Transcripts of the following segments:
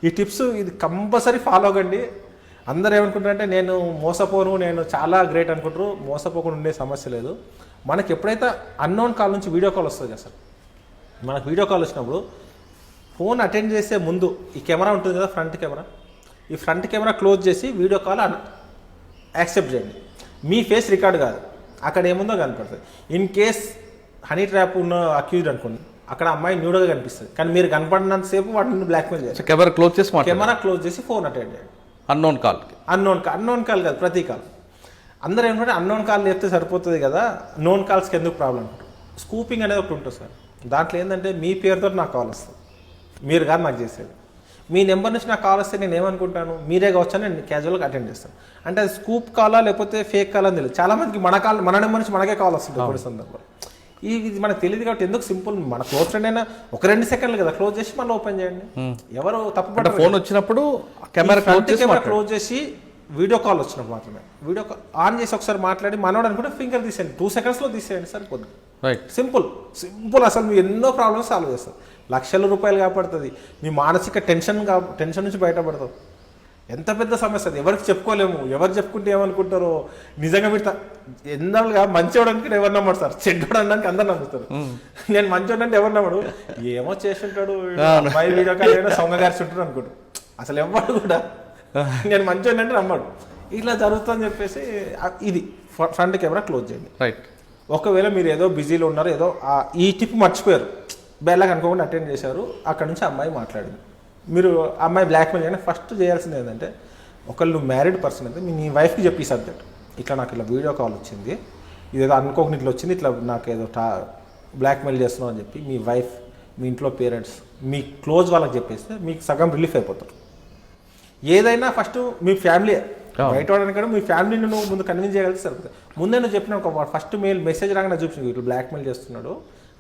ఈ టిప్స్ ఇది compulsory follow అవ్వండి. అందరూ ఏమనుకుంటారంటే నేను మోసపోను, నేను చాలా గ్రేట్ అనుకుంటారు. మోసపోకుండా ఉండే సమస్య లేదు. మనకి ఎప్పుడైతే అన్నోన్ కాల్ నుంచి వీడియో కాల్ వస్తుంది కదా సార్, మనకు వీడియో కాల్ వచ్చినప్పుడు ఫోన్ అటెండ్ చేసే ముందు ఈ కెమెరా ఉంటుంది కదా, ఫ్రంట్ కెమెరా, ఈ ఫ్రంట్ కెమెరా క్లోజ్ చేసి వీడియో కాల్ యాక్సెప్ట్ చేయండి. మీ ఫేస్ రికార్డ్ కాదు, అక్కడ ఏముందో కనపడుతుంది. ఇన్ కేస్ హనీ ట్రాప్ ఉన్న అక్యూజ్డ్ అనుకోండి, అక్కడ అమ్మాయి న్యూడ్గా కనిపిస్తుంది, కానీ మీరు కనపడినంతసేపు వాటిని బ్లాక్మెయిల్ చేయాలి. కెమెరా క్లోజ్ చేసి ఫోన్ అటెండ్ చేయండి. అన్నోన్ కాల్ కాదు, ప్రతి కాల్. అందరూ ఏంటంటే అన్నోన్ కాల్ చెప్తే సరిపోతుంది కదా, నోన్ కాల్స్కి ఎందుకు ప్రాబ్లం అంటారు. స్కూపింగ్ అనేది ఒకటి ఉంటుంది సార్. దాంట్లో ఏంటంటే మీ పేరుతో నాకు కాల్ వస్తుంది, మీరు కాదు నాకు చేసేది. మీ నెంబర్ నుంచి నాకు కాల్ వస్తే నేను ఏమనుకుంటాను, మీరే కావచ్చు అని నేను క్యాజువల్గా అటెండ్ చేస్తాను. అంటే అది స్కూప్ కాలా లేకపోతే ఫేక్ కాల్ అని తెలియదు. చాలా మందికి మన నెంబర్ నుంచి మనకే కాల్ వస్తుంది కొన్ని సందర్భాలు. ఇది మనకు తెలియదు కాబట్టి ఎందుకు సింపుల్, మన క్లోజ్ ఫ్రెండ్ అయినా ఒక 2 సెకండ్లు కదా, క్లోజ్ చేసి మళ్ళీ ఓపెన్ చేయండి. ఎవరు తప్పు ఫోన్ వచ్చినప్పుడు కెమెరా క్లోజ్ చేసి వీడియో కాల్ వచ్చినప్పుడు మాత్రమే వీడియో కాల్ ఆన్ చేసి ఒకసారి మాట్లాడి మనోడు అనుకుంటే ఫింగర్ తీసేయండి, 2 సెకండ్స్లో తీసేయండి సరిపోద్ది. సింపుల్ అసలు మీ ఎన్నో ప్రాబ్లమ్స్ సాల్వ్ చేస్తారు. లక్షల రూపాయలు కాపాడుతుంది, మీ మానసిక టెన్షన్ నుంచి బయటపడతావు. ఎంత పెద్ద సమస్య అది, ఎవరికి చెప్పుకోలేము. ఎవరు చెప్పుకుంటే ఏమనుకుంటారో. నిజంగా మీరు ఎందాలుగా మంచివాడు అనుకుంటే ఎవరు నమ్మడు సార్, చెడ్డోడు అనడానికి అందరు నమ్ముతారు. నేను మంచివాడు అంటే ఎవరు నమ్మడు, ఏమో చేస్తుంటాడు అమ్మాయి వీడియో కాల్ అయినా సొంగగారిచి ఉంటాడు అనుకుంటాడు. అసలు ఎవరు కూడా నేను మంచివాడు అంటే నమ్మడు. ఇట్లా జరుగుతుందని చెప్పేసి ఇది ఫ్రంట్ కెమెరా క్లోజ్ చేయండి. ఒకవేళ మీరు ఏదో బిజీలో ఉన్నారు, ఏదో ఈ టిప్ మర్చిపోయారు, బెల్లగా అనుకోకుండా అటెండ్ చేశారు, అక్కడ నుంచి అమ్మాయి మాట్లాడింది, మీరు అమ్మాయి బ్లాక్మెయిల్ చేయడానికి ఫస్ట్ చేయాల్సింది ఏంటంటే, ఒకళ్ళు మ్యారీడ్ పర్సన్ అయితే నీ వైఫ్కి చెప్పి సబ్జెక్ట్, ఇట్లా నాకు ఇలా వీడియో కాల్ వచ్చింది, ఇదేదో అనుకోకుండా ఇట్లా వచ్చింది, ఇట్లా నాకు ఏదో బ్లాక్మెయిల్ చేస్తున్నావు అని చెప్పి మీ వైఫ్, మీ ఇంట్లో పేరెంట్స్, మీ క్లోజ్ వాళ్ళకి చెప్పేస్తే మీకు సగం రిలీఫ్ అయిపోతారు. ఏదైనా ఫస్ట్ మీ ఫ్యామిలీ బయట వాడని మీ ఫ్యామిలీని నువ్వు ముందు కన్విన్స్ చేయగలిగితే సరిపోతుంది. ముందే నువ్వు చెప్పిన ఒక ఫస్ట్ మెసేజ్ రాగానే చూపించింది ఇట్లా బ్లాక్మెయిల్ చేస్తున్నాడు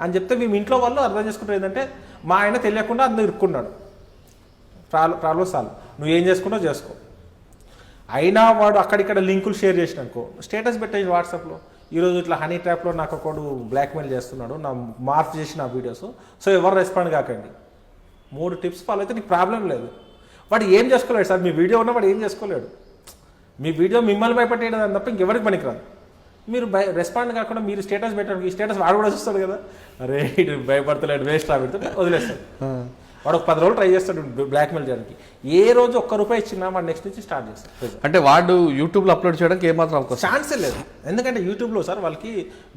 అని చెప్తే మీ ఇంట్లో వాళ్ళు అర్థం చేసుకుంటారు ఏంటంటే మా ఆయన తెలియకుండా అందులో ఇరుక్కున్నాడు, ప్రాబ్లమ్ సాల్వ్, నువ్వు ఏం చేసుకుంటావు చేసుకో. అయినా వాడు అక్కడిక్కడ లింకులు షేర్ చేసినానుకో, స్టేటస్ పెట్టేసి వాట్సాప్లో, ఈరోజు ఇట్లా హనీ ట్రాప్లో నాకు ఒకడు బ్లాక్మెయిల్ చేస్తున్నాడు, నా మార్ఫ్ చేసిన వీడియోస్, సో ఎవరు రెస్పాండ్ కాకండి. 3 టిప్స్ ఫాలో అయితే నీకు ప్రాబ్లం లేదు. వాడు ఏం చేసుకోలేడు సార్, మీ వీడియో ఉన్నా వాడు ఏం చేసుకోలేడు. మీ వీడియో మిమ్మల్ని భయపెట్టేయడం తప్ప ఇంకెవరికి పనికిరాదు. మీరు రెస్పాండ్ కాకుండా మీరు స్టేటస్ పెట్టడానికి, ఈ స్టేటస్ వాడు కూడా చూస్తాడు కదా, అరే ఇటు భయపడతలేడు, వేస్ట్ రాబెడితే వదిలేస్తాడు. వాడు ఒక 10 రోజులు ట్రై చేస్తాడు బ్లాక్మెయిల్ చేయడానికి. ఏ రోజు ₹1 ఇచ్చినా వాడు నెక్స్ట్ నుంచి స్టార్ట్ చేస్తాడు. అంటే వాడు యూట్యూబ్లో అప్లోడ్ చేయడానికి ఏమాత్రం ఛాన్సే లేదు. ఎందుకంటే యూట్యూబ్లో సార్ వాళ్ళకి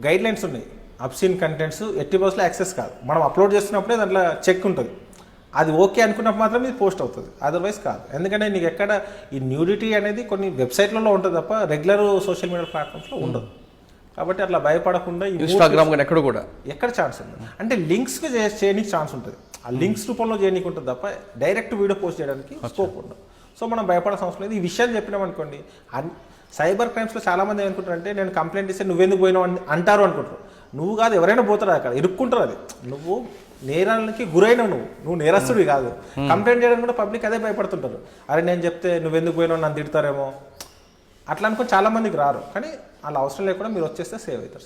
గైడ్ లైన్స్ ఉన్నాయి, అబ్సీన్ కంటెంట్స్ ఎట్టి బస్లో యాక్సెస్ కాదు. మనం అప్లోడ్ చేస్తున్నప్పుడే దాంట్లో చెక్ ఉంటుంది, అది ఓకే అనుకున్నప్పుడు మాత్రం ఇది పోస్ట్ అవుతుంది, అదర్వైజ్ కాదు. ఎందుకంటే నీకు ఎక్కడ ఈ న్యూడిటీ అనేది కొన్ని వెబ్సైట్లలో ఉంటుంది తప్ప రెగ్యులర్ సోషల్ మీడియా ప్లాట్ఫామ్స్లో ఉండదు. కాబట్టి అట్లా భయపడకుండా ఇన్స్టాగ్రామ్ ఎక్కడ ఛాన్స్ ఉంది అంటే లింక్స్కి చేయడానికి ఛాన్స్ ఉంటుంది, ఆ లింక్స్ రూపంలో చేయడానికి ఉంటుంది తప్ప డైరెక్ట్ వీడియో పోస్ట్ చేయడానికి స్కోప్ ఉండదు. సో మనం భయపడాల్సిన అవసరం లేదు. ఈ విషయాన్ని చెప్పినామనుకోండి, సైబర్ క్రైమ్స్లో చాలామంది ఏమనుకుంటారంటే నేను కంప్లైంట్ ఇస్తే నువ్వెందుకు పోయినావు అని అంటారు అనుకుంటారు. నువ్వు కాదు, ఎవరైనా పోతారు అక్కడ, ఇరుక్కుంటారు. అది నువ్వు నేరాలకి గురైనవు, నువ్వు నేరస్తుడివి కాదు. కంప్లైంట్ చేయడానికి కూడా పబ్లిక్ అదే భయపడుతుంటారు, అరే నేను చెప్తే నువ్వెందుకు పోయినావు నన్ను తిడతారేమో అట్లా అనుకుని చాలామందికి రారు. కానీ అలా అవసరం లేకుండా మీరు వచ్చేస్తే సేవ్ అవుతారు.